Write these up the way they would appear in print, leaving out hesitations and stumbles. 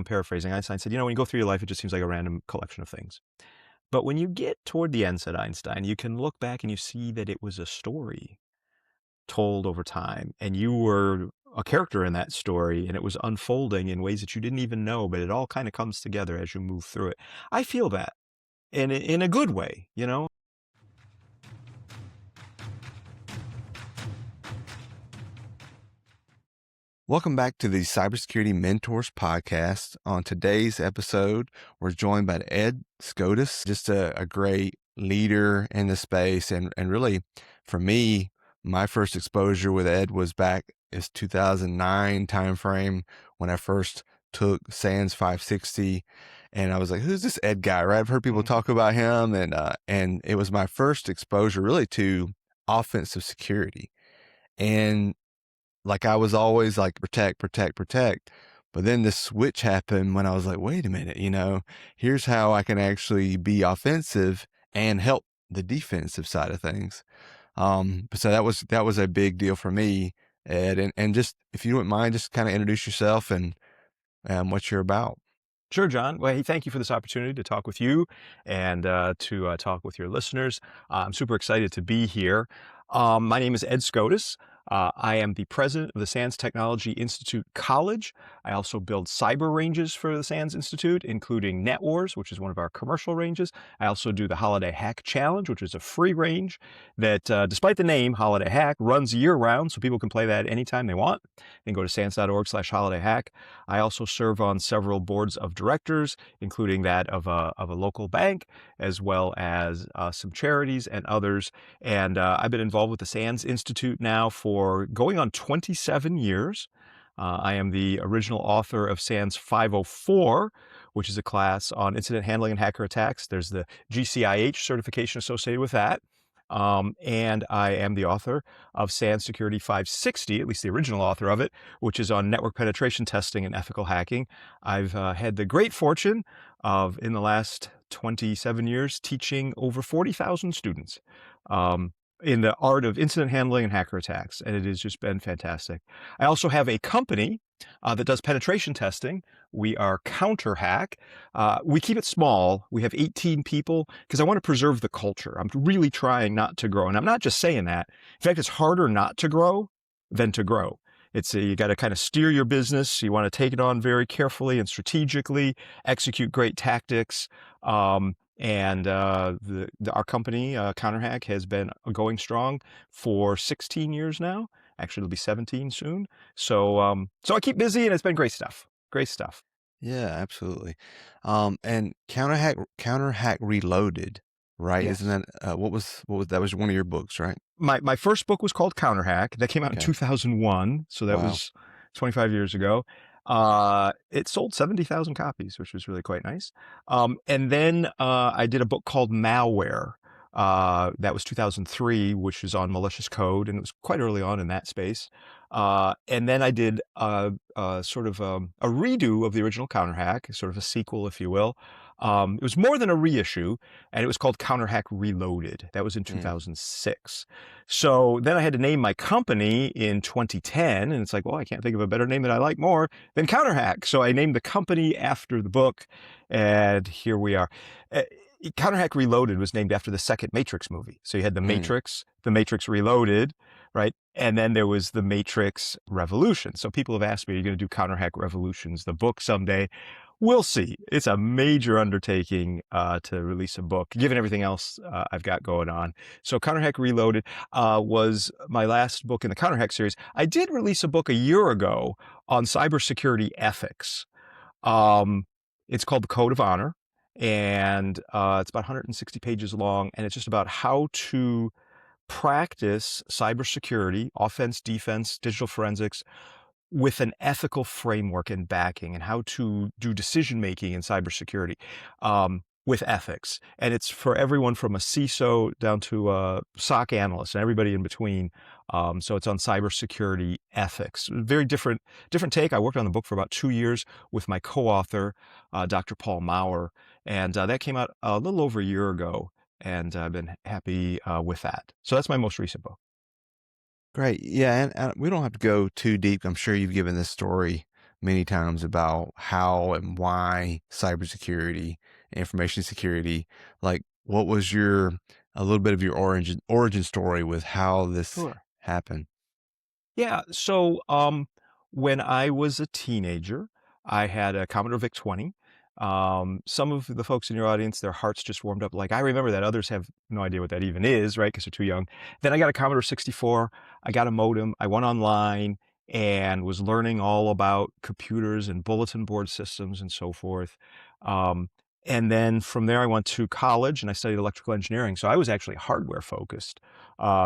paraphrasing. Einstein said, when you go through your life, it just seems like a random collection of things. But when you get toward the end, said Einstein, you can look back and you see that it was a story told over time, and you were a character in that story, and it was unfolding in ways that you didn't even know, but it all kind of comes together as you move through it. I feel that in a good way. Welcome back to the Cybersecurity Mentors Podcast. On today's episode, we're joined by Ed Skoudis, just a great leader in the space. And really, for me, my first exposure with Ed was back in 2009 timeframe when I first took SANS 560. And I was like, who's this Ed guy, right? I've heard people talk about him. And it was my first exposure really to offensive security. And like I was always like, protect. But then the switch happened when I was like, wait a minute, here's how I can actually be offensive and help the defensive side of things. So that was a big deal for me, Ed. And just, if you wouldn't mind, just kind of introduce yourself and what you're about. Sure, John. Well, hey, thank you for this opportunity to talk with you and to talk with your listeners. I'm super excited to be here. My name is Ed Skoudis. I am the president of the SANS Technology Institute College. I also build cyber ranges for the SANS Institute, including NetWars, which is one of our commercial ranges. I also do the Holiday Hack Challenge, which is a free range that, despite the name Holiday Hack, runs year-round, so people can play that anytime they want. Then go to sans.org/holidayhack. I also serve on several boards of directors, including that of a local bank, as well as some charities and others. And I've been involved with the SANS Institute now for going on 27 years. I am the original author of SANS 504, which is a class on incident handling and hacker attacks. There's the GCIH certification associated with that. And I am the author of SANS Security 560, at least the original author of it, which is on network penetration testing and ethical hacking. I've had the great fortune of, in the last 27 years, teaching over 40,000 students in the art of incident handling and hacker attacks, and it has just been fantastic. I also have a company that does penetration testing. We are CounterHack. We keep it small. We have 18 people because I want to preserve the culture. I'm really trying not to grow, and I'm not just saying that. In fact, it's harder not to grow than to grow. You got to kind of steer your business. You want to take it on very carefully and strategically, execute great tactics. And our company, CounterHack, has been going strong for 16 years now. Actually, it'll be 17 soon. So I keep busy, and it's been great stuff. Great stuff. Yeah, absolutely. And CounterHack Reloaded, right? Yes. Isn't that what was that was one of your books, right? My first book was called CounterHack. That came out in 2001. So that was 25 years ago. It sold 70,000 copies, which was really quite nice. And then I did a book called Malware. That was 2003, which is on malicious code, and it was quite early on in that space. And then I did sort of a redo of the original CounterHack, sort of a sequel, if you will. It was more than a reissue, and it was called CounterHack Reloaded. That was in 2006. So then I had to name my company in 2010, and it's like, well, I can't think of a better name that I like more than CounterHack. So I named the company after the book, and here we are. CounterHack Reloaded was named after the second Matrix movie. So you had the Matrix Reloaded, right? And then there was the Matrix Revolution. So people have asked me, are you going to do CounterHack Revolutions, the book someday? We'll see. It's a major undertaking to release a book, given everything else I've got going on. So CounterHack Reloaded was my last book in the CounterHack series. I did release a book a year ago on cybersecurity ethics. It's called The Code of Honor, and it's about 160 pages long, and it's just about how to practice cybersecurity, offense, defense, digital forensics, with an ethical framework and backing, and how to do decision-making in cybersecurity with ethics. And it's for everyone from a CISO down to a SOC analyst and everybody in between. So it's on cybersecurity ethics. Very different take. I worked on the book for about 2 years with my co-author, Dr. Paul Maurer, and that came out a little over a year ago, and I've been happy with that. So that's my most recent book. Great. Yeah. And we don't have to go too deep. I'm sure you've given this story many times about how and why cybersecurity, information security, like what was a little bit of your origin story with how this Sure. happened? Yeah. So, when I was a teenager, I had a Commodore VIC-20. Some of the folks in your audience, their hearts just warmed up. Like, I remember that. Others have no idea what that even is, right? Because they're too young. Then I got a Commodore 64. I got a modem. I went online and was learning all about computers and bulletin board systems and so forth. Um, and then from there, I went to college and I studied electrical engineering. So I was actually hardware focused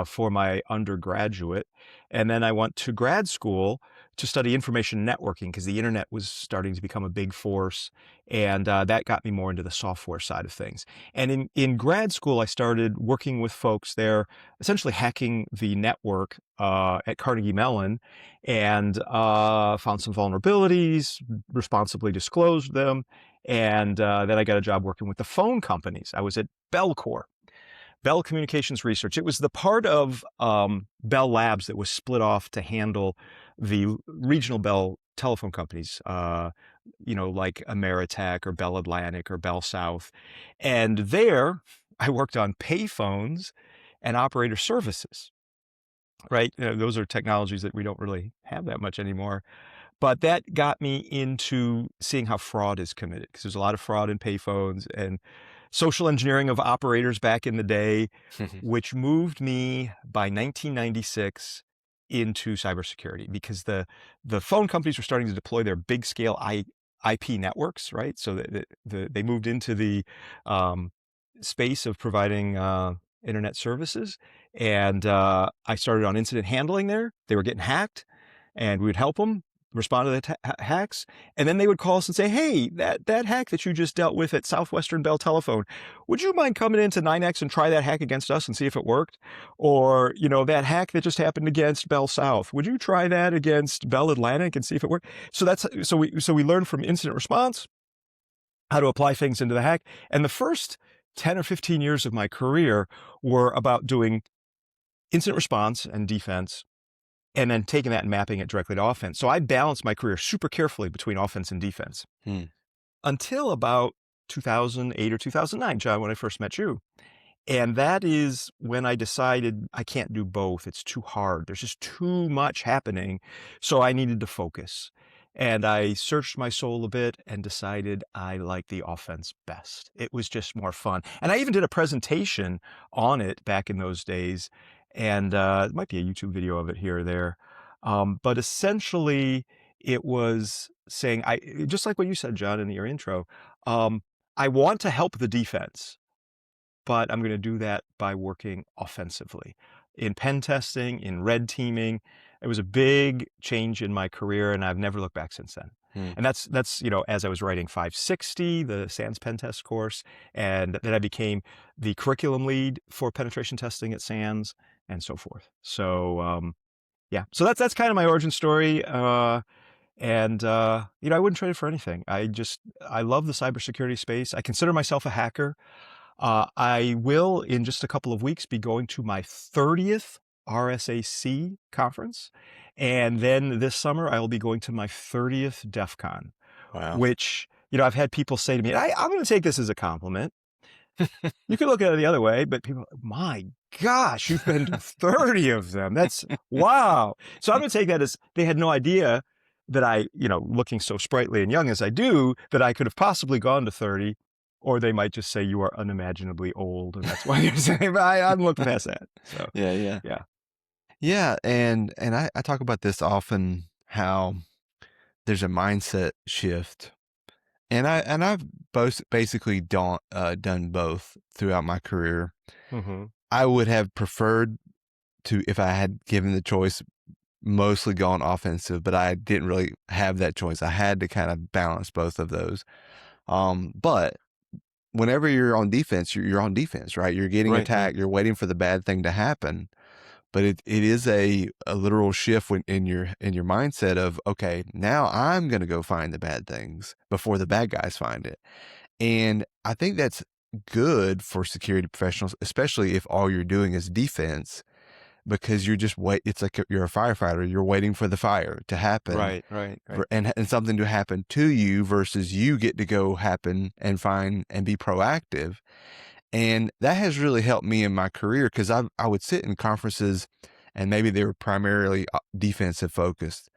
for my undergraduate. And then I went to grad school to study information networking because the internet was starting to become a big force. And that got me more into the software side of things. And in grad school, I started working with folks there, essentially hacking the network at Carnegie Mellon, and found some vulnerabilities, responsibly disclosed them. And then I got a job working with the phone companies. I was at Bell Communications Research. It was the part of Bell Labs that was split off to handle the regional Bell telephone companies, like Ameritech or Bell Atlantic or Bell South. And there, I worked on payphones and operator services, right? Those are technologies that we don't really have that much anymore. But that got me into seeing how fraud is committed, because there's a lot of fraud in payphones and social engineering of operators back in the day, which moved me by 1996 into cybersecurity, because the phone companies were starting to deploy their big scale IP networks, right? So they moved into the um, space of providing internet services. And I started on incident handling there. They were getting hacked, and we would help them respond to the hacks. And then they would call us and say, hey, that hack that you just dealt with at Southwestern Bell Telephone, would you mind coming into 9X and try that hack against us and see if it worked? Or, that hack that just happened against Bell South, would you try that against Bell Atlantic and see if it worked? So we learned from incident response how to apply things into the hack. And the first 10 or 15 years of my career were about doing incident response and defense, and then taking that and mapping it directly to offense. So I balanced my career super carefully between offense and defense until about 2008 or 2009, John, when I first met you. And that is when I decided I can't do both. It's too hard. There's just too much happening. So I needed to focus. And I searched my soul a bit and decided I like the offense best. It was just more fun. And I even did a presentation on it back in those days. And it might be a YouTube video of it here or there. But essentially, it was saying, just like what you said, John, in your intro, I want to help the defense, but I'm going to do that by working offensively. In pen testing, in red teaming, it was a big change in my career, and I've never looked back since then. And that's as I was writing 560, the SANS pen test course, and then I became the curriculum lead for penetration testing at SANS and so forth. So so that's kind of my origin story. And I wouldn't trade it for anything. I love the cybersecurity space. I consider myself a hacker. I will, in just a couple of weeks, be going to my 30th RSAC conference. And then this summer, I will be going to my 30th DEF CON. Wow. Which, I've had people say to me, I'm going to take this as a compliment. You could look at it the other way, but people, my gosh, you've been to 30 of them. That's wow. So I'm going to take that as they had no idea that I, looking so sprightly and young as I do, that I could have possibly gone to 30. Or they might just say you are unimaginably old, and that's why you're saying. But I'm looking past that. So Yeah. And I talk about this often, how there's a mindset shift, and I've basically done both throughout my career. Mm-hmm. I would have preferred to, if I had given the choice, mostly gone offensive, but I didn't really have that choice. I had to kind of balance both of those. But whenever you're on defense, you're on defense, right? You're getting attacked. You're waiting for the bad thing to happen. But it is a literal shift in your mindset of, okay, now I'm going to go find the bad things before the bad guys find it. And I think that's good for security professionals, especially if all you're doing is defense. because you're just it's like you're a firefighter. You're waiting for the fire to happen, Right. and something to happen to you versus you get to go happen and find and be proactive. And that has really helped me in my career, because I would sit in conferences and maybe they were primarily defensive focused.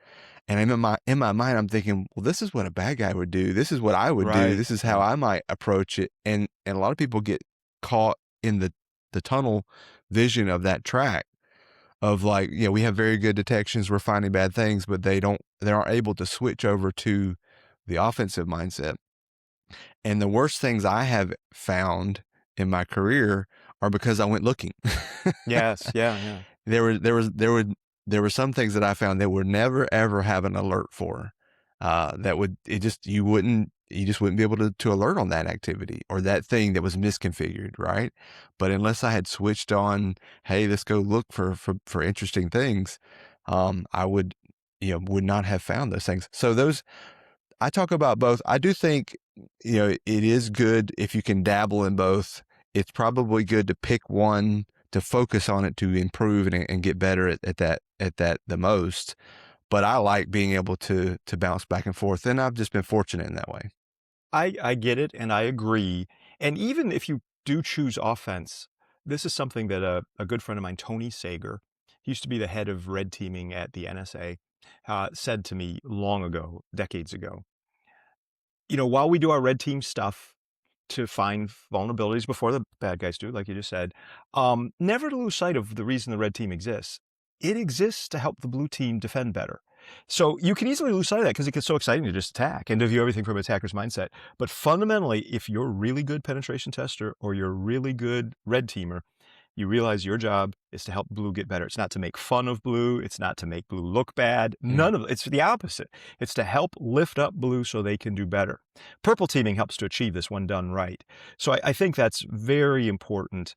And in my mind, I'm thinking, well, this is what a bad guy would do. This is what I would do. This is how I might approach it. And a lot of people get caught in the tunnel vision of that track of like, we have very good detections. We're finding bad things, but they aren't able to switch over to the offensive mindset. And the worst things I have found in my career are because I went looking. Yes. Yeah. There were some things that I found that would never ever have an alert for. You just wouldn't be able to alert on that activity or that thing that was misconfigured, right? But unless I had switched on, hey, let's go look for interesting things, I would not have found those things. So I talk about both. I do think, it is good if you can dabble in both. It's probably good to pick one to focus on it to improve and get better at that the most. But I like being able to bounce back and forth, and I've just been fortunate in that way. I get it, and I agree. And even if you do choose offense, this is something that a good friend of mine, Tony Sager, he used to be the head of red teaming at the NSA, said to me long ago, decades ago. While we do our red team stuff to find vulnerabilities before the bad guys do, like you just said, never to lose sight of the reason the red team exists. It exists to help the blue team defend better. So you can easily lose sight of that because it gets so exciting to just attack and to view everything from an attacker's mindset. But fundamentally, if you're a really good penetration tester or you're a really good red teamer, you realize your job is to help blue get better. It's not to make fun of blue. It's not to make blue look bad. None of it. It's the opposite. It's to help lift up blue so they can do better. Purple teaming helps to achieve this when done right. So I think that's very important.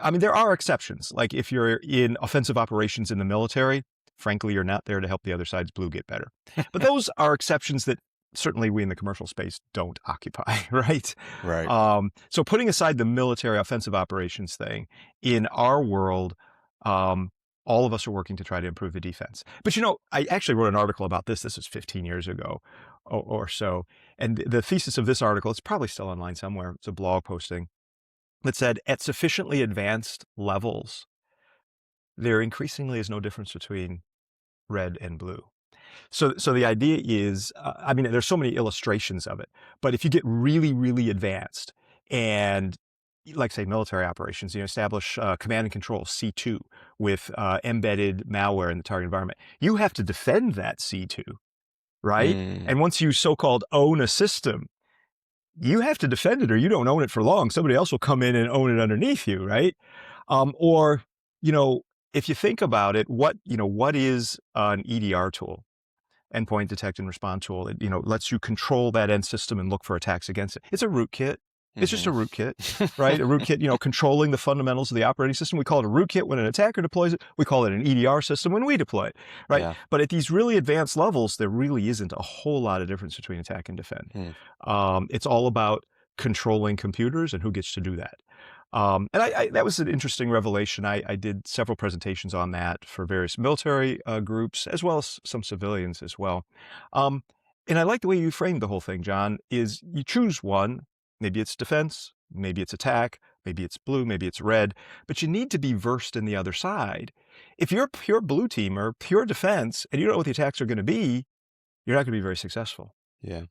I mean, there are exceptions. Like if you're in offensive operations in the military, frankly, you're not there to help the other side's blue get better. But those are exceptions that certainly we in the commercial space don't occupy, right? Right. So putting aside the military offensive operations thing, in our world, all of us are working to try to improve the defense. But I actually wrote an article about this. This was 15 years ago or so. And the thesis of this article, it's probably still online somewhere. It's a blog posting that said, at sufficiently advanced levels, there increasingly is no difference between red and blue. So the idea is, there's so many illustrations of it, but if you get really, really advanced and like say military operations, establish command and control C2 with embedded malware in the target environment, you have to defend that C2, right? And once you so-called own a system, you have to defend it or you don't own it for long. Somebody else will come in and own it underneath you, right? If you think about it, what is an EDR tool? Endpoint detect and respond tool. It lets you control that end system and look for attacks against it. It's a rootkit. It's just a rootkit, right? A rootkit, controlling the fundamentals of the operating system. We call it a rootkit when an attacker deploys it. We call it an EDR system when we deploy it, right? Yeah. But at these really advanced levels, there really isn't a whole lot of difference between attack and defend. It's all about controlling computers and who gets to do that. And that was an interesting revelation. I did several presentations on that for various military groups, as well as some civilians as well. And I like the way you framed the whole thing, John, is you choose one. Maybe it's defense, maybe it's attack, maybe it's blue, maybe it's red, but you need to be versed in the other side. If you're a pure blue teamer, pure defense, and you don't know what the attacks are going to be, you're not going to be very successful. Yeah.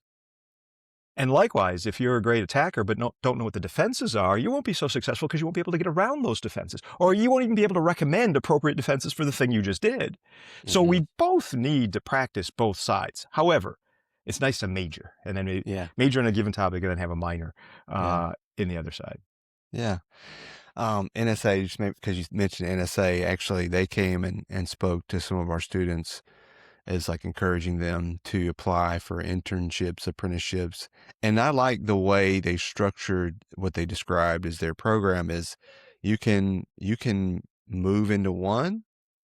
And likewise, if you're a great attacker but don't know what the defenses are, you won't be so successful because you won't be able to get around those defenses. Or you won't even be able to recommend appropriate defenses for the thing you just did. So we both need to practice both sides. However, it's nice to major and then major in a given topic and then have a minor in the other side. Yeah. NSA, just because you mentioned NSA, actually, they came and spoke to some of our students as like encouraging them to apply for internships, apprenticeships. And I like the way they structured what they described as their program is you can move into one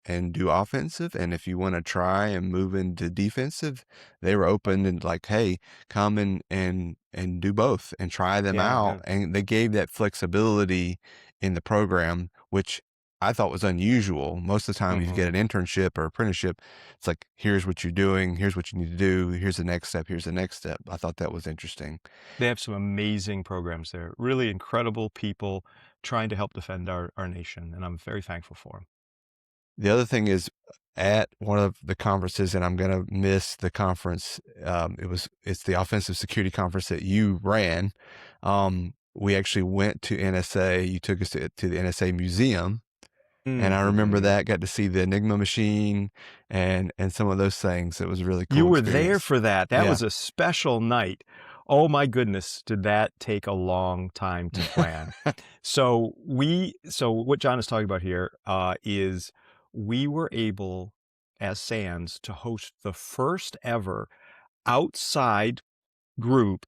and do offensive. And if you want to try and move into defensive, they were open and like, hey, come and do both and try them out. Yeah. And they gave that flexibility in the program, which I thought was unusual. Most of the time, if you Hmm. get an internship or apprenticeship, it's like, here's what you're doing, here's what you need to do, here's the next step, here's the next step. I thought that was interesting. They have some amazing programs there, really incredible people trying to help defend our nation, and I'm very thankful for them. The other thing is at one of the conferences, and I'm going to miss the conference. It's the offensive security conference that you ran. We actually went to NSA. You took us to the NSA museum. And I remember Hmm. that, got to see the Enigma machine and some of those things. It was a really You cool were there experience. for that. That Yeah. was a special night. Oh my goodness, did that take a long time to plan? So what John is talking about here is we were able, as SANS, to host the first ever outside group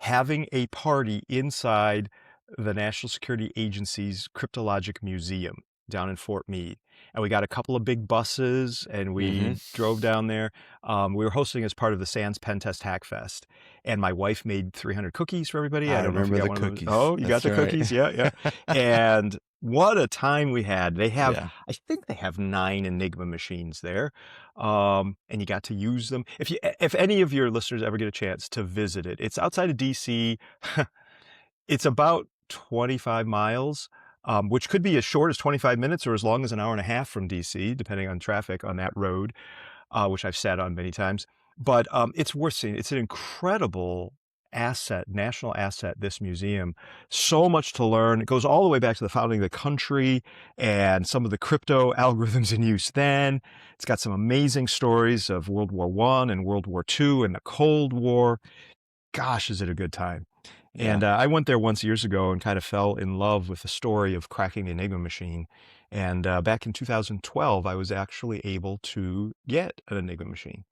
having a party inside the National Security Agency's Cryptologic Museum down in Fort Meade. And we got a couple of big buses and Hmm. we drove down there. We were hosting as part of the Sands Pen Test Hack Fest. And my wife made 300 cookies for everybody. I I don't know if you remember got the one of those. cookies. Oh, you got That's the right. cookies? Yeah, yeah. And what a time we had. Yeah. I think they have 9 Enigma machines there. And you got to use them. If any of your listeners ever get a chance to visit it, it's outside of DC. It's about 25 miles, which could be as short as 25 minutes or as long as an hour and a half from DC, depending on traffic on that road, which I've sat on many times. But it's worth seeing. It's an incredible asset, national asset, this museum. So much to learn. It goes all the way back to the founding of the country and some of the crypto algorithms in use then. It's got some amazing stories of World War I and World War II and the Cold War. Gosh, is it a good time. Yeah. And I went there once years ago and kind of fell in love with the story of cracking the Enigma machine. And back in 2012, I was actually able to get an Enigma machine.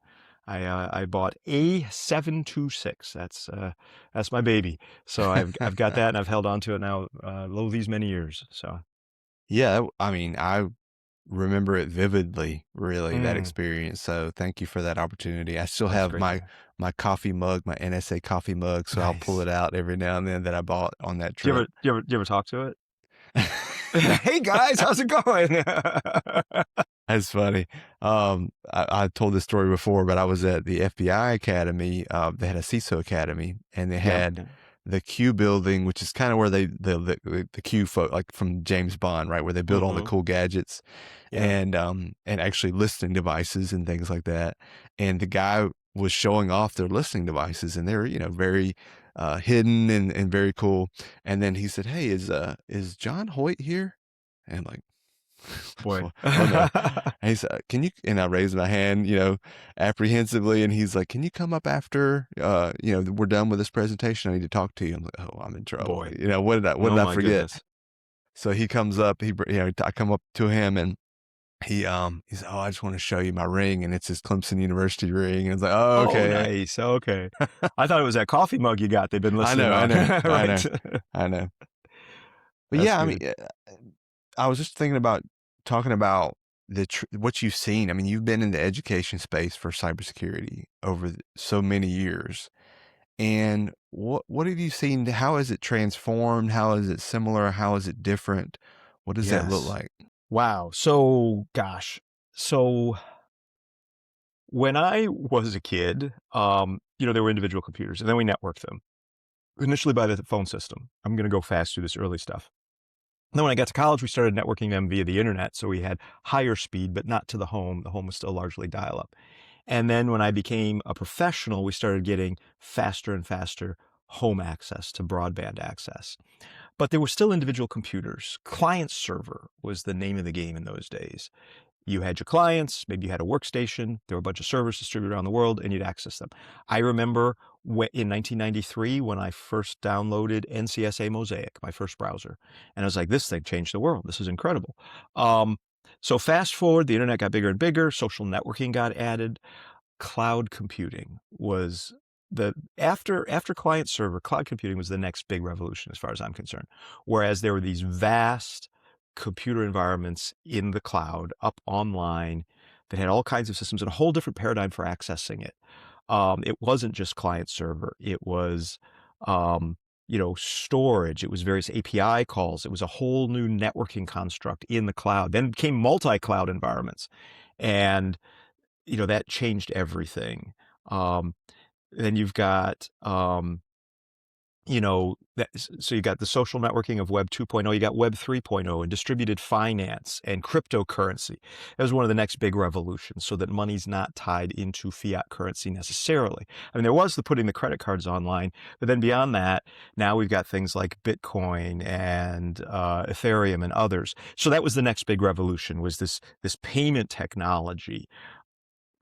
I bought A726. That's my baby. So I've got that and I've held on to it now lo these many years. So Yeah. I mean, I remember it vividly, really, that mm, experience. So thank you for that opportunity. I still that's have great my there. my coffee mug, my NSA coffee mug, so I'll pull Nice. it out every now and then that I bought on that Do you trip. ever do you ever do you ever talk to it? Hey guys, how's it going? That's funny. I told this story before, but I was at the FBI Academy. They had a CISO Academy, and they Yeah, had yeah, the Q building, which is kind of where the Q folk, like from James Bond, right, where they build all the hmm, cool gadgets yeah. and actually listening devices and things like that. And the guy was showing off their listening devices, and they were, very hidden and very cool. And then he said, "Hey, is John Hoyt here?" And I'm like, Boy. oh no. And he said, "Can you?" And I raised my hand, apprehensively, and he's like, "Can you come up after, we're done with this presentation? I need to talk to you." I'm like, "Oh, I'm in trouble. Boy. What Oh did I my forget?" goodness. So he comes up. I come up to him, and he's, "Oh, I just want to show you my ring," and it's his Clemson University ring. And I was like, "Oh, Oh, okay." nice. Okay. I thought it was that coffee mug you got they've been I listening know, I on. know, I Right. know, I know. But That's yeah, I mean, good. I was just thinking about talking about what you've seen. I mean, you've been in the education space for cybersecurity over so many years, and what have you seen? How has it transformed? How is it similar? How is it different? What does that look Yes. like? Wow. So, gosh. So when I was a kid, there were individual computers and then we networked them initially by the phone system. I'm going to go fast through this early stuff. And then when I got to college, we started networking them via the internet. So we had higher speed, but not to the home. The home was still largely dial up. And then when I became a professional, we started getting faster and faster home access to broadband access. But there were still individual computers. Client server was the name of the game in those days. You had your clients, maybe you had a workstation, there were a bunch of servers distributed around the world, and you'd access them. I remember in 1993 when I first downloaded NCSA Mosaic, my first browser, and I was like, this thing changed the world. This is incredible. Um, so fast forward, the internet got bigger and bigger, social networking got added, cloud computing was after client server, cloud computing was the next big revolution as far as I'm concerned. Whereas there were these vast computer environments in the cloud, up online, that had all kinds of systems and a whole different paradigm for accessing it. It wasn't just client server. It was storage. It was various API calls. It was a whole new networking construct in the cloud. Then it became multi-cloud environments. And, that changed everything. Then you've got, so you got the social networking of Web 2.0, you got Web 3.0 and distributed finance and cryptocurrency. That was one of the next big revolutions, so that money's not tied into fiat currency necessarily. I mean, there was the putting the credit cards online, but then beyond that, now we've got things like Bitcoin and Ethereum and others. So that was the next big revolution, was this payment technology,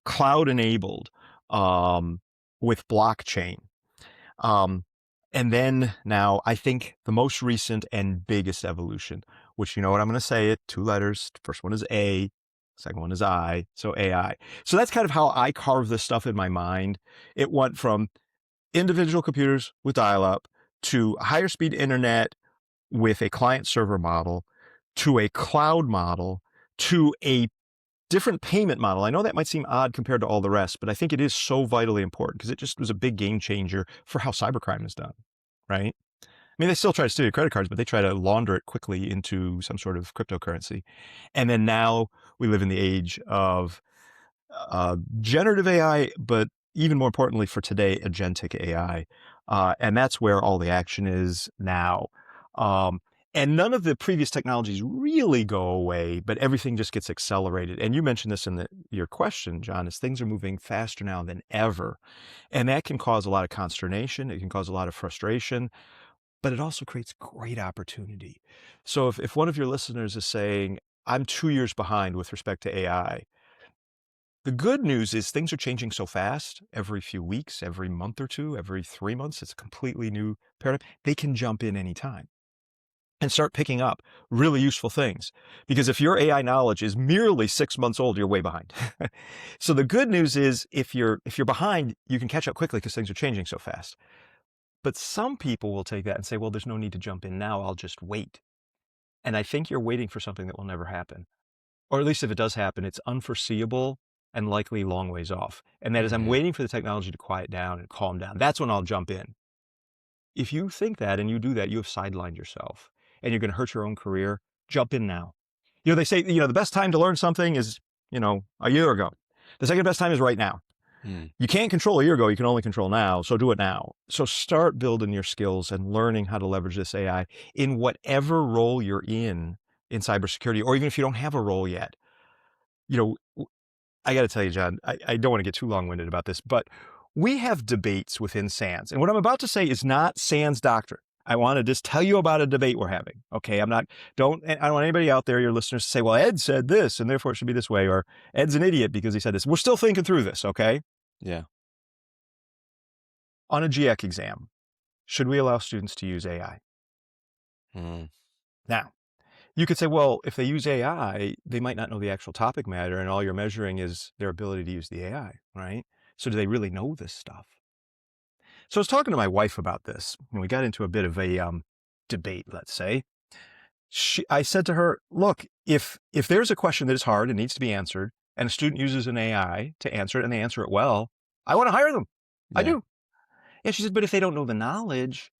cloud enabled, with blockchain. And then now I think the most recent and biggest evolution, which, you know what, I'm going to say it, 2 letters. First one is A, second one is I, so AI. So that's kind of how I carve this stuff in my mind. It went from individual computers with dial-up to higher speed internet with a client server model to a cloud model to a different payment model. I know that might seem odd compared to all the rest, but I think it is so vitally important because it just was a big game changer for how cybercrime is done, right? I mean, they still try to steal your credit cards, but they try to launder it quickly into some sort of cryptocurrency. And then now we live in the age of generative AI, but even more importantly for today, agentic AI. And that's where all the action is now. And none of the previous technologies really go away, but everything just gets accelerated. And you mentioned this in your question, John, is things are moving faster now than ever. And that can cause a lot of consternation. It can cause a lot of frustration, but it also creates great opportunity. So if one of your listeners is saying, I'm 2 years behind with respect to AI, the good news is things are changing so fast. Every few weeks, every month or two, every 3 months, it's a completely new paradigm. They can jump in anytime and start picking up really useful things. Because if your AI knowledge is merely 6 months old, you're way behind. So the good news is if you're behind, you can catch up quickly because things are changing so fast. But some people will take that and say, well, there's no need to jump in now. I'll just wait. And I think you're waiting for something that will never happen. Or at least if it does happen, it's unforeseeable and likely long ways off. And that is, I'm waiting for the technology to quiet down and calm down. That's when I'll jump in. If you think that and you do that, you have sidelined yourself and you're going to hurt your own career. Jump in now. They say, the best time to learn something is, a year ago. The second best time is right now. You can't control a year ago. You can only control now. So do it now. So start building your skills and learning how to leverage this AI in whatever role you're in cybersecurity, or even if you don't have a role yet. I got to tell you, John, I don't want to get too long-winded about this, but we have debates within SANS. And what I'm about to say is not SANS doctrine. I want to just tell you about a debate we're having. Okay. I don't want anybody out there, your listeners, to say, well, Ed said this and therefore it should be this way, or Ed's an idiot because he said this. We're still thinking through this. Okay. Yeah. On a GEC exam, should we allow students to use AI? Now, you could say, well, if they use AI, they might not know the actual topic matter, and all you're measuring is their ability to use the AI, right? So do they really know this stuff? So I was talking to my wife about this, and we got into a bit of a debate, let's say. I said to her, look, if there's a question that is hard and needs to be answered, and a student uses an AI to answer it and they answer it well, I want to hire them. Yeah. I do. Yeah, she said, but if they don't know the knowledge,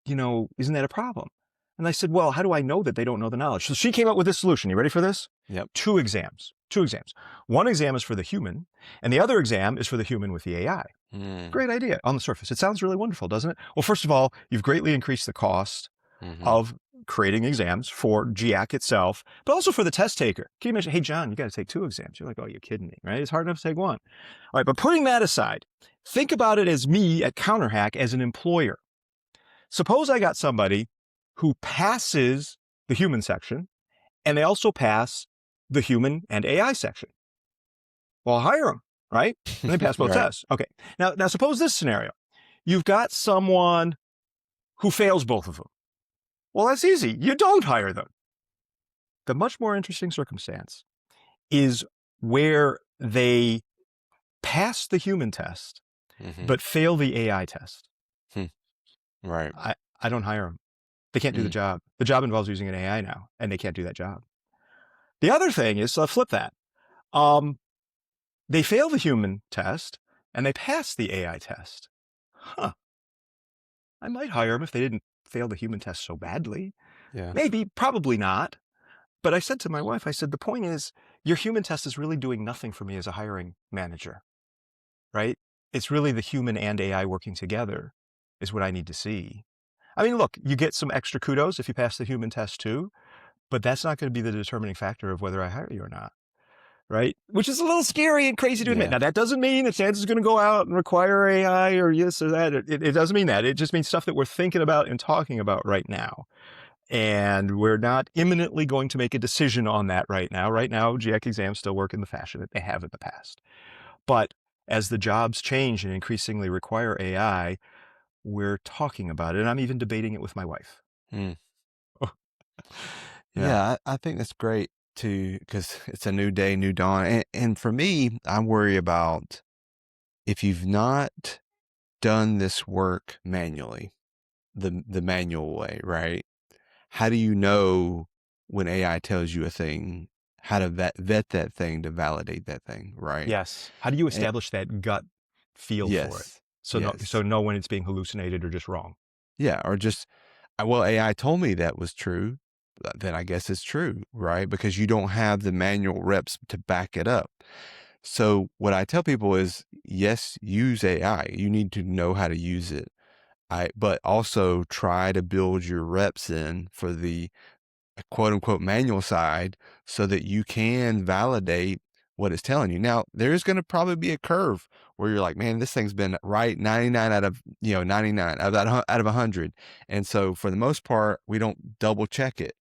isn't that a problem? And I said, well, how do I know that they don't know the knowledge? So she came up with this solution. You ready for this? Yep. 2 exams. One exam is for the human, and the other exam is for the human with the AI. Great idea on the surface. It sounds really wonderful, doesn't it? Well, first of all, you've greatly increased the cost of creating exams for GEAC itself, but also for the test taker. Can you imagine, hey, John, you got to take 2 exams. You're like, oh, you're kidding me, right? It's hard enough to take 1. All right, but putting that aside, think about it as me at CounterHack as an employer. Suppose I got somebody who passes the human section, and they also pass the human and AI section. Well, I'll hire them, right? And they pass both Right. tests. Okay. Now suppose this scenario. You've got someone who fails both of them. Well, that's easy. You don't hire them. The much more interesting circumstance is where they pass the human test, but fail the AI test. Right. I don't hire them. They can't do the job. The job involves using an AI now, and they can't do that job. The other thing is, flip that. They fail the human test, and they pass the AI test. I might hire them if they didn't fail the human test so badly. Yeah. Maybe, probably not. But I said to my wife, I said, the point is, your human test is really doing nothing for me as a hiring manager, right? It's really the human and AI working together is what I need to see. I mean, look, you get some extra kudos if you pass the human test too, but that's not going to be the determining factor of whether I hire you or not, right? Which is a little scary and crazy to admit. Yeah. Now, that doesn't mean that Santa's going to go out and require AI or this or that. It doesn't mean that. It just means stuff that we're thinking about and talking about right now. And we're not imminently going to make a decision on that right now. Right now, GX exams still work in the fashion that they have in the past. But as the jobs change and increasingly require AI, we're talking about it. And I'm even debating it with my wife. Mm. Yeah. Yeah, I think that's great too, because it's a new day, new dawn. And for me, I worry about if you've not done this work manually, the manual way, right? How do you know when AI tells you a thing, how to vet that thing to validate that thing, right? Yes. How do you And, establish that gut feel for it? yes, So yes. know when it's being hallucinated or just wrong. Yeah, or just, well, AI told me that was true, then I guess it's true, right? Because you don't have the manual reps to back it up. So what I tell people is, yes, use AI. You need to know how to use it. But also try to build your reps in for the quote unquote manual side so that you can validate what it's telling you. Now, there's going to probably be a curve where you're like, man, this thing's been right 99 out of, 99 out of 100. And so for the most part, we don't double check it.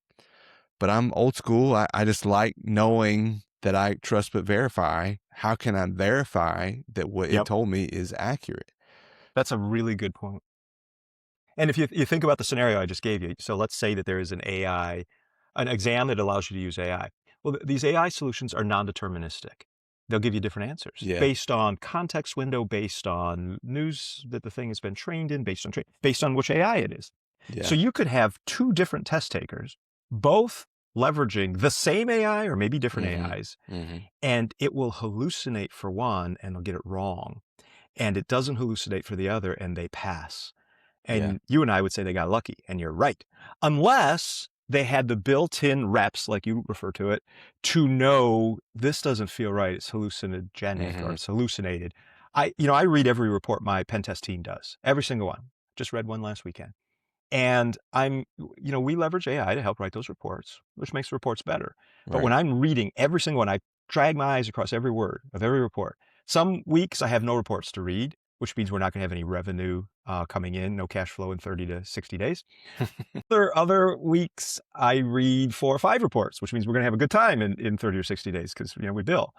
But I'm old school. I just like knowing that I trust but verify. How can I verify that what it Yep. told me is accurate? That's a really good point. And if you think about the scenario I just gave you, so let's say that there is an exam that allows you to use AI. Well, these AI solutions are non-deterministic. They'll give you different answers Yeah. based on context window, based on news that the thing has been trained in, based on which AI it is. Yeah. So you could have two different test takers, both leveraging the same AI or maybe different AIs, and it will hallucinate for one and they'll get it wrong. And it doesn't hallucinate for the other and they pass. And you and I would say they got lucky, and you're right. Unless they had the built-in reps, like you refer to it, to know this doesn't feel right. It's hallucinogenic or it's hallucinated. I read every report my pen test team does, every single one. Just read one last weekend. And we leverage AI to help write those reports, which makes the reports better. But when I'm reading every single one, I drag my eyes across every word of every report. Some weeks I have no reports to read, which means we're not going to have any revenue coming in, no cash flow in 30 to 60 days. Other weeks I read 4 or 5 reports, which means we're going to have a good time in 30 or 60 days because we bill.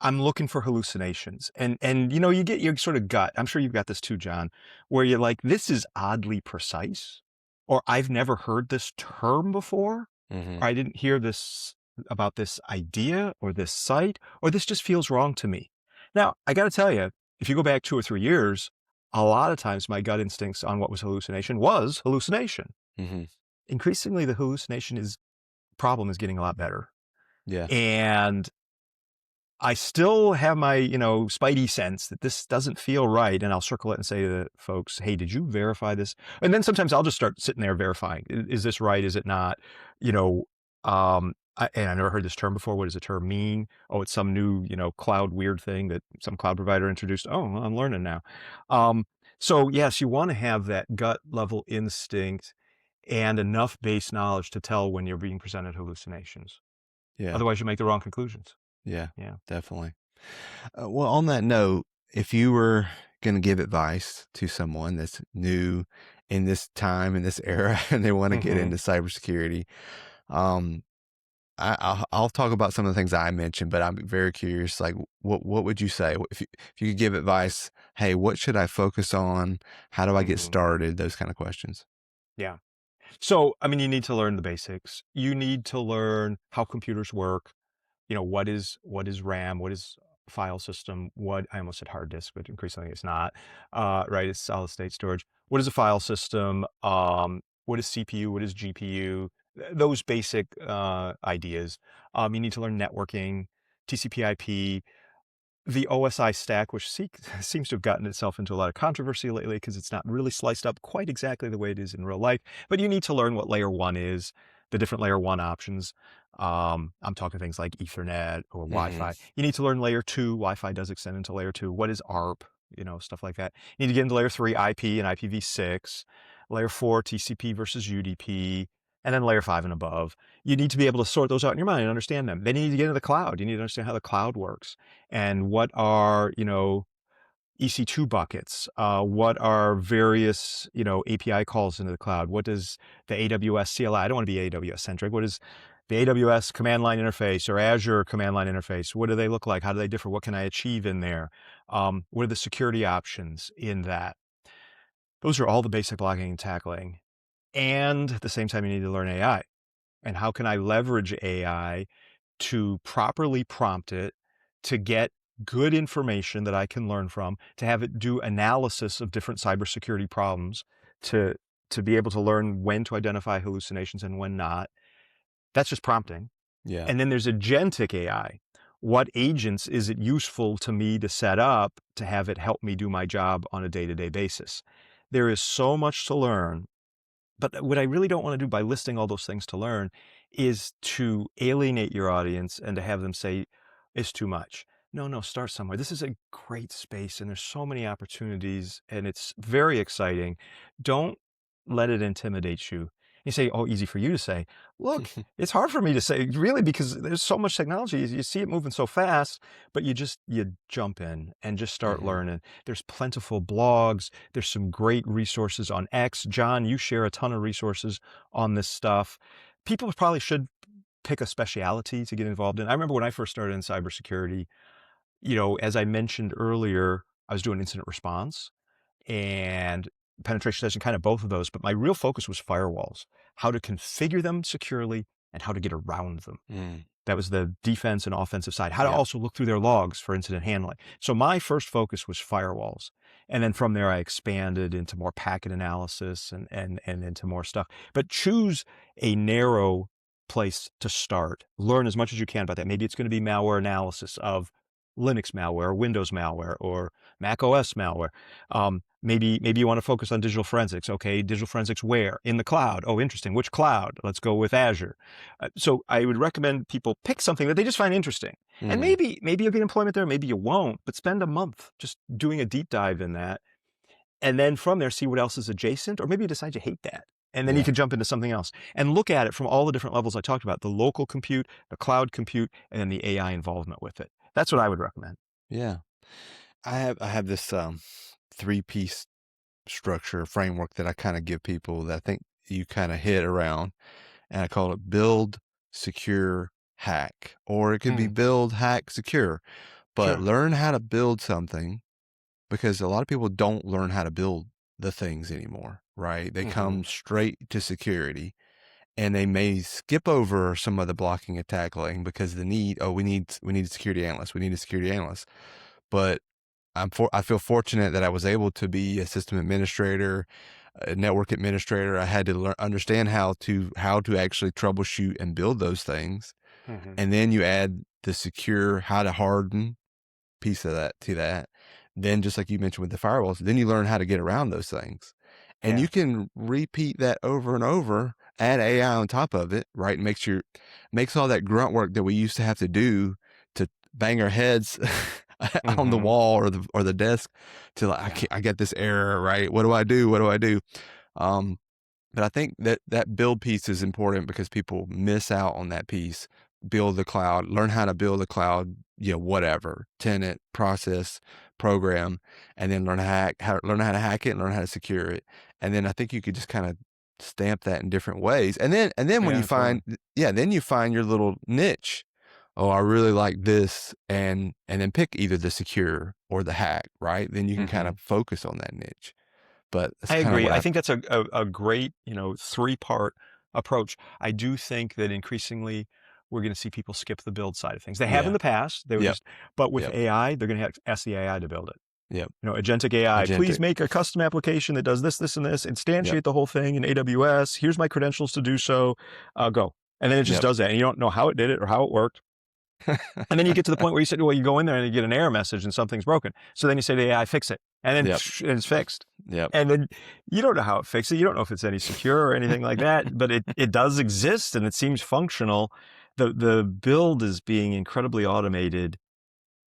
I'm looking for hallucinations. And you get your sort of gut. I'm sure you've got this too, John, where you're like, this is oddly precise, or I've never heard this term before, or I didn't hear this about this idea or this site, or this just feels wrong to me. Now, I got to tell you, if you go back 2 or 3 years, a lot of times my gut instincts on what was hallucination. Increasingly, the problem is getting a lot better. Yeah. And I still have my, spidey sense that this doesn't feel right. And I'll circle it and say to folks, hey, did you verify this? And then sometimes I'll just start sitting there verifying. Is this right? Is it not? And I've never heard this term before. What does a term mean? Oh, it's some new, cloud weird thing that some cloud provider introduced. Oh, well, I'm learning now. So yes, you want to have that gut level instinct and enough base knowledge to tell when you're being presented hallucinations. Yeah. Otherwise you make the wrong conclusions. Yeah. Yeah. Definitely. Well, on that note, if you were going to give advice to someone that's new in this time, in this era, and they want to get into cybersecurity, I'll talk about some of the things I mentioned, but I'm very curious, like, what would you say if you could give advice? Hey, what should I focus on? How do I get started? Those kind of questions. Yeah. So, I mean, you need to learn the basics. You need to learn how computers work. What is RAM? What is file system? I almost said hard disk, but increasingly it's not. Right? It's solid state storage. What is a file system? What is CPU? What is GPU? Those basic ideas. You need to learn networking, TCP/IP. the OSI stack, which seems to have gotten itself into a lot of controversy lately because it's not really sliced up quite exactly the way it is in real life. But you need to learn what layer 1 is, the different layer 1 options. I'm talking things like Ethernet or Wi-Fi. You need to learn layer 2. Wi-Fi does extend into layer 2. What is ARP? Stuff like that. You need to get into layer 3, IP and IPv6. Layer 4, TCP versus UDP. And then layer 5 and above. You need to be able to sort those out in your mind and understand them. Then you need to get into the cloud. You need to understand how the cloud works and what are, EC2 buckets, what are various, API calls into the cloud. What does the AWS CLI, I don't want to be AWS centric. What is the AWS command line interface or Azure command line interface? What do they look like? How do they differ? What can I achieve in there? What are the security options in that? Those are all the basic blocking and tackling. And at the same time, you need to learn AI. And how can I leverage AI to properly prompt it to get good information that I can learn from, to have it do analysis of different cybersecurity problems, to be able to learn when to identify hallucinations and when not. That's just prompting. Yeah. And then there's agentic AI. What agents is it useful to me to set up to have it help me do my job on a day-to-day basis? There is so much to learn. But what I really don't want to do by listing all those things to learn is to alienate your audience and to have them say, it's too much. No, start somewhere. This is a great space and there's so many opportunities and it's very exciting. Don't let it intimidate you. You say, oh, easy for you to say. Look, it's hard for me to say, really, because there's so much technology. You see it moving so fast, but you jump in and just start learning. There's plentiful blogs. There's some great resources on X. John, you share a ton of resources on this stuff. People probably should pick a specialty to get involved in. I remember when I first started in cybersecurity, as I mentioned earlier, I was doing incident response and penetration testing, kind of both of those, but my real focus was firewalls, how to configure them securely and how to get around them. That was the defense and offensive side, how to also look through their logs for incident handling. So my first focus was firewalls. And then from there, I expanded into more packet analysis and into more stuff. But choose a narrow place to start. Learn as much as you can about that. Maybe it's going to be malware analysis of Linux malware or Windows malware or Mac OS malware. Maybe you want to focus on digital forensics. Okay, digital forensics where? In the cloud. Oh, interesting. Which cloud? Let's go with Azure. So I would recommend people pick something that they just find interesting. And maybe you'll get employment there, maybe you won't, but spend a month just doing a deep dive in that. And then from there, see what else is adjacent, or maybe you decide you hate that. And then you can jump into something else and look at it from all the different levels I talked about, the local compute, the cloud compute, and then the AI involvement with it. That's what I would recommend. Yeah. I have this 3-piece structure framework that I kind of give people that I think you kind of hit around, and I call it build, secure, hack, or it could be build, hack, secure, but learn how to build something, because a lot of people don't learn how to build the things anymore, right? They come straight to security and they may skip over some of the blocking and tackling because we need a security analyst. We need a security analyst. But I feel fortunate that I was able to be a system administrator, a network administrator. I had to understand how to actually troubleshoot and build those things. And then you add the secure, how to harden piece of that to that. Then just like you mentioned with the firewalls, then you learn how to get around those things. And you can repeat that over and over, add AI on top of it, right? Makes all that grunt work that we used to have to do to bang our heads on the wall or the desk to I get this error, right? What do I do? What do I do? But I think that build piece is important because people miss out on that piece. Build the cloud, learn how to build a cloud, whatever, tenant, process, program, and then learn how to hack it and learn how to secure it. And then I think you could just kind of stamp that in different ways. And then when you find, then you find your little niche. Oh, I really like this. And then pick either the secure or the hack, right? Then you can kind of focus on that niche. But I agree. I think that's a great, 3-part approach. I do think that increasingly we're going to see people skip the build side of things. They have in the past. They were but with AI, they're going to ask the AI to build it. Agentic AI, please make a custom application that does this, and this, instantiate the whole thing in AWS. Here's my credentials to do so. Go. And then it just does that. And you don't know how it did it or how it worked. And then you get to the point where you said, well, you go in there and you get an error message and something's broken. So then you say to the AI, fix it. And then Yep. and it's fixed. Yep. And then you don't know how it fixes it. You don't know if it's any secure or anything like that, but it does exist and it seems functional. The build is being incredibly automated.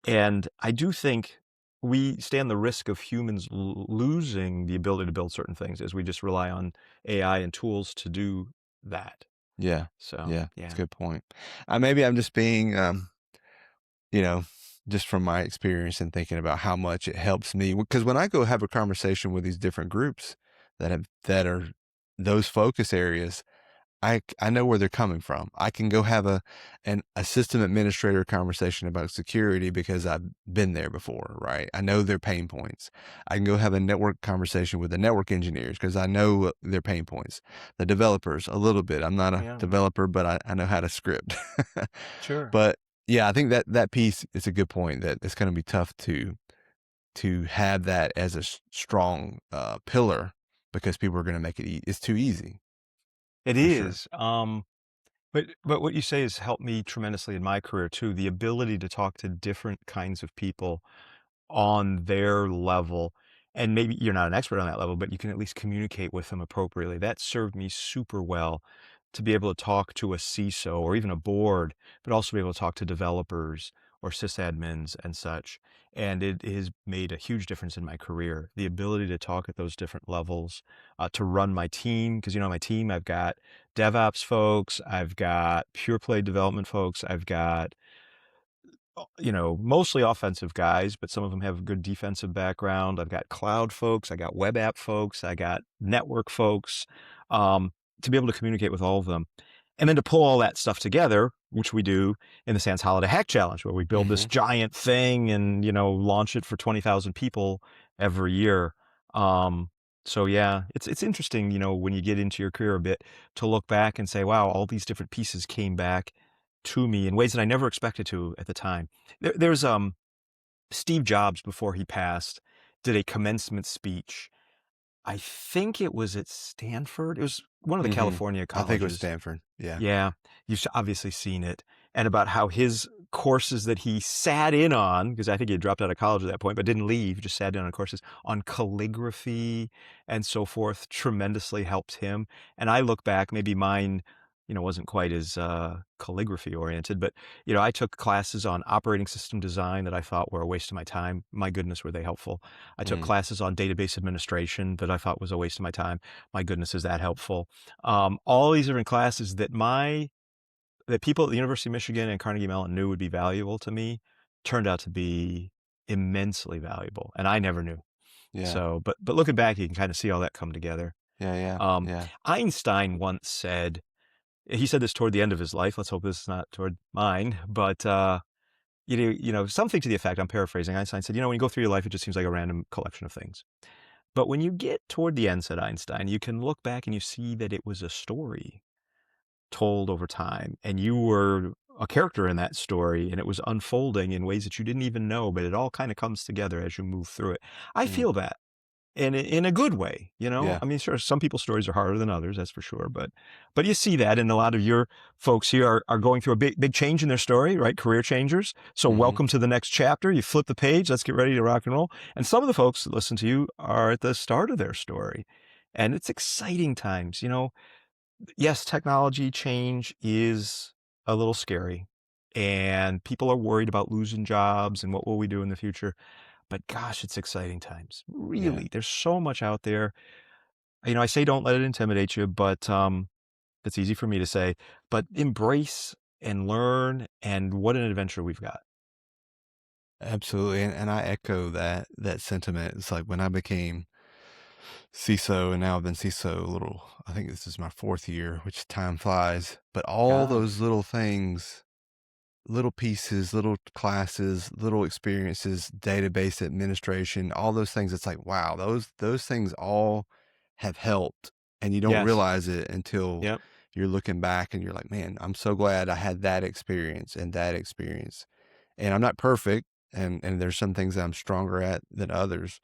And I do think we stand the risk of humans losing the ability to build certain things as we just rely on AI and tools to do that. Yeah. So, Yeah. That's a yeah. good point. Maybe I'm just being, you know, just from my experience and thinking about how much it helps me. Because when I go have a conversation with these different groups that are those focus areas, I know where they're coming from. I can go have a system administrator conversation about security because I've been there before, right? I know their pain points. I can go have a network conversation with the network engineers because I know their pain points. The developers, a little bit. I'm not a Yeah. developer, but I know how to script. Sure. But yeah, I think that piece is a good point, that it's going to be tough to have that as a strong pillar, because people are going to make it. It's too easy It for sure. is. But what you say has helped me tremendously in my career too. The ability to talk to different kinds of people on their level. And maybe you're not an expert on that level, but you can at least communicate with them appropriately. That served me super well to be able to talk to a CISO or even a board, but also be able to talk to developers or sysadmins and such. And it has made a huge difference in my career. The ability to talk at those different levels, to run my team, because my team, I've got DevOps folks, I've got pure play development folks, I've got mostly offensive guys, but some of them have a good defensive background. I've got cloud folks, I got web app folks, I got network folks, to be able to communicate with all of them. And then to pull all that stuff together, which we do in the Sans Holiday Hack Challenge, where we build this Hmm. giant thing and, launch it for 20,000 people every year. So yeah, it's interesting, when you get into your career a bit, to look back and say, wow, all these different pieces came back to me in ways that I never expected to at the time. There's Steve Jobs, before he passed, did a commencement speech. I think it was at Stanford. It was one of the Hmm. California I think it was colleges. Stanford. Yeah. Yeah, you've obviously seen it, and about how his courses that he sat in on, because I think he had dropped out of college at that point, but didn't leave, just sat in on courses on calligraphy and so forth, tremendously helped him. And I look back, maybe mine, wasn't quite as calligraphy oriented, but I took classes on operating system design that I thought were a waste of my time. My goodness, were they helpful. I took Mm. classes on database administration that I thought was a waste of my time. My goodness, is that helpful. All these different classes that people at the University of Michigan and Carnegie Mellon knew would be valuable to me turned out to be immensely valuable, and I never knew. Yeah. So, but looking back, you can kind of see all that come together. Yeah. Yeah. Um, Yeah. Einstein once said, he said this toward the end of his life. Let's hope this is not toward mine, but something to the effect. I'm paraphrasing. Einstein said, when you go through your life, it just seems like a random collection of things. But when you get toward the end, said Einstein, you can look back and you see that it was a story told over time, and you were a character in that story, and it was unfolding in ways that you didn't even know, but it all kind of comes together as you move through it. I Mm. feel that in a good way, Yeah. I mean, sure, some people's stories are harder than others, that's for sure, but you see that, and a lot of your folks here are going through a big change in their story, right? Career changers. So Hmm. welcome to the next chapter. You flip the page, let's get ready to rock and roll. And some of the folks that listen to you are at the start of their story, and it's exciting times. Yes, technology change is a little scary, and people are worried about losing jobs and what will we do in the future. But gosh, it's exciting times. Yeah. Really, there's so much out there. I say don't let it intimidate you, but that's easy for me to say. But embrace and learn, and what an adventure we've got. Absolutely. And I echo that sentiment. It's like when I became CISO, and now I've been CISO a little, I think this is my fourth year, which time flies. But all Yeah. those little things, little pieces, little classes, little experiences, database administration, all those things, it's like, wow, those things all have helped, and you don't Yes. realize it until Yep. you're looking back and you're like, man, I'm so glad I had that experience and that experience. And I'm not perfect, and there's some things that I'm stronger at than others,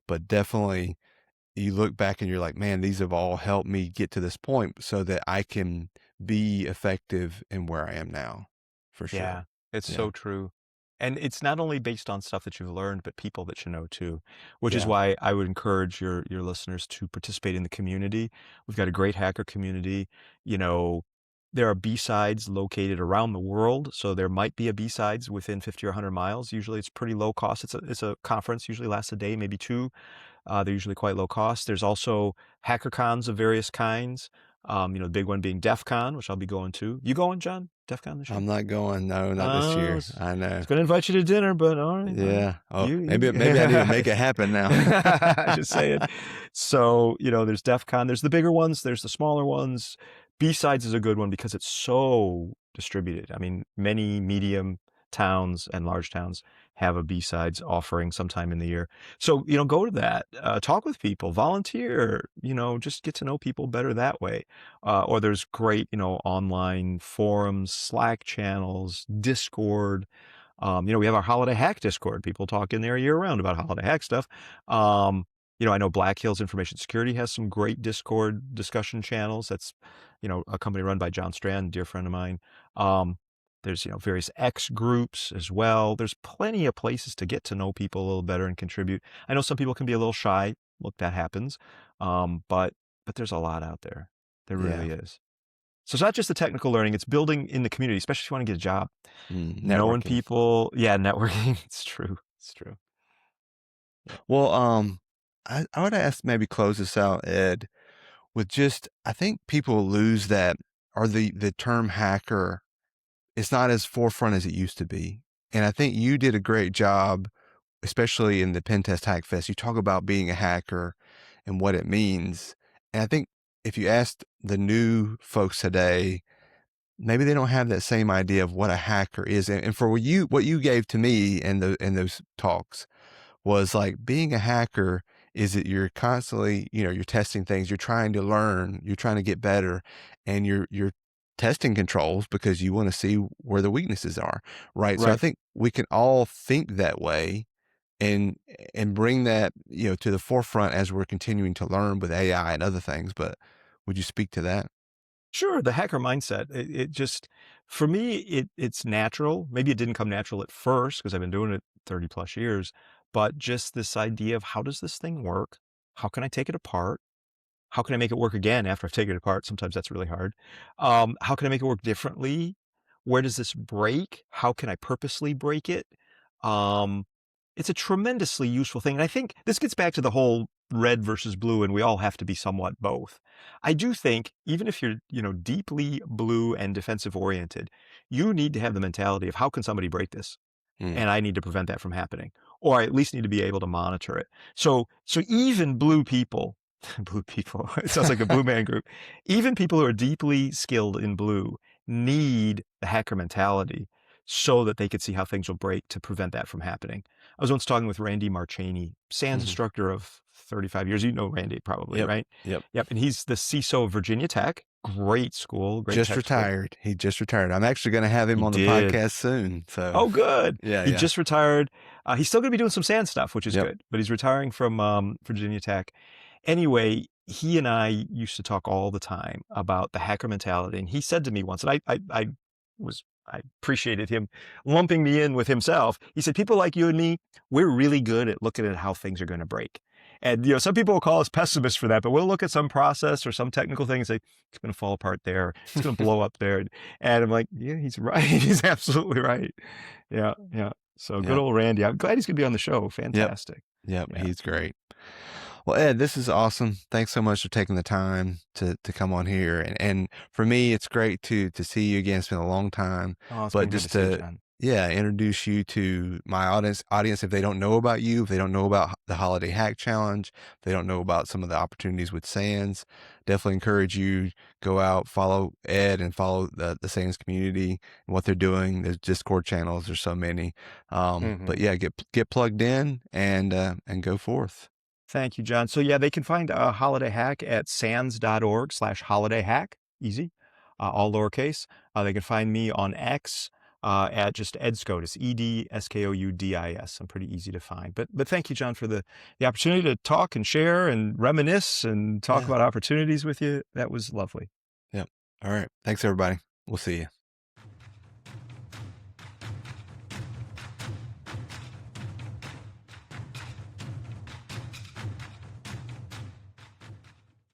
but definitely you look back and you're like, man, these have all helped me get to this point so that I can be effective in where I am now, for Yeah. sure. It's Yeah. so true. And it's not only based on stuff that you've learned, but people that you know too, which is Yeah. why I would encourage your listeners to participate in the community. We've got a great hacker community. You know, there are B-sides located around the world, so there might be a B-sides within 50 or 100 miles. Usually it's pretty low cost. It's a conference, usually lasts a day, maybe two. They're usually quite low cost. There's also hackercons of various kinds. The big one being DEF CON, which I'll be going to. You going, John? DEF CON this year? I'm not going. No, not this I year. was I know. gonna invite you to dinner, but all right, all right. Yeah. Oh, You maybe I need to make it happen now. just saying. So, there's DEF CON, there's the bigger ones, there's the smaller ones. B-Sides is a good one because it's so distributed. I mean, many medium towns and large towns have a B-Sides offering sometime in the year. So, go to that, talk with people, volunteer, just get to know people better that way. Or there's great, online forums, Slack channels, Discord. We have our holiday hack Discord. People talk in there year round about holiday hack stuff. I know Black Hills Information Security has some great Discord discussion channels. That's, a company run by John Strand, a dear friend of mine. There's, various X groups as well. There's plenty of places to get to know people a little better and contribute. I know some people can be a little shy. Look, that happens. But there's a lot out there. There Yeah. really is. So it's not just the technical learning, it's building in the community, especially if you want to get a job. Knowing Networking. people. Yeah, networking. It's true. It's true. Well, I would ask, maybe close this out, Ed, with just, I think people lose that, or the term hacker is not as forefront as it used to be. And I think you did a great job, especially in the Pen Test Hack Fest. You talk about being a hacker and what it means. And I think if you asked the new folks today, maybe they don't have that same idea of what a hacker is. And for what you gave to me in those talks was like, being a hacker is that you're constantly, you're testing things, you're trying to learn, you're trying to get better, and you're testing controls because you want to see where the weaknesses are, right? So I Right. think we can all think that way and bring that, to the forefront as we're continuing to learn with AI and other things. But would you speak to that? Sure. The hacker mindset. It just, for me, it's natural. Maybe it didn't come natural at first because I've been doing it 30 plus years, but just this idea of how does this thing work? How can I take it apart? How can I make it work again after I've taken it apart? Sometimes that's really hard. How can I make it work differently? Where does this break? How can I purposely break it? Um, it's a tremendously useful thing. And I think this gets back to the whole red versus blue, and we all have to be somewhat both. I do think even if you're, deeply blue and defensive oriented, you need to have the mentality of how can somebody break this? Mm. And I need to prevent that from happening, or I at least need to be able to monitor it. So even blue people, blue people, it sounds like a blue man group, even people who are deeply skilled in blue need the hacker mentality so that they could see how things will break to prevent that from happening. I was once talking with Randy Marchani, SANS instructor of 35 years. You know Randy probably, Yep. right? Yep. Yep. And he's the CISO of Virginia Tech. Great school. Great Just tech school. retired. He just retired. I'm actually going to have him He on the did. podcast soon. So, Oh, good. yeah, He yeah. just retired. He's still going to be doing some SANS stuff, which is Yep. good, but he's retiring from Virginia Tech. Anyway, he and I used to talk all the time about the hacker mentality. And he said to me once, and I appreciated him lumping me in with himself. He said, people like you and me, we're really good at looking at how things are going to break. And, some people will call us pessimists for that, but we'll look at some process or some technical thing and say, it's going to fall apart there. It's going to blow up there. And I'm like, yeah, he's right. He's absolutely right. Yeah. Yeah. So good Yep. old Randy. I'm glad he's going to be on the show. Fantastic. Yep. Yeah. He's great. Well, Ed, this is awesome. Thanks so much for taking the time to come on here. And for me, it's great to see you again. It's been a long time. Oh, it's But been good just to see you, to, John. yeah, introduce you to my audience if they don't know about you, if they don't know about the Holiday Hack Challenge, if they don't know about some of the opportunities with SANS, definitely encourage you, go out, follow Ed and follow the SANS community and what they're doing. There's Discord channels. There's so many. But yeah, get plugged in and go forth. Thank you, John. So yeah, they can find a holiday hack at sans.org/holiday hack. Easy, all lowercase. They can find me on X at just Ed Skoudis, EDSKOUDIS. I'm pretty easy to find. But thank you, John, for the opportunity to talk and share and reminisce and talk about opportunities with you. That was lovely. Yep. All right. Thanks, everybody. We'll see you.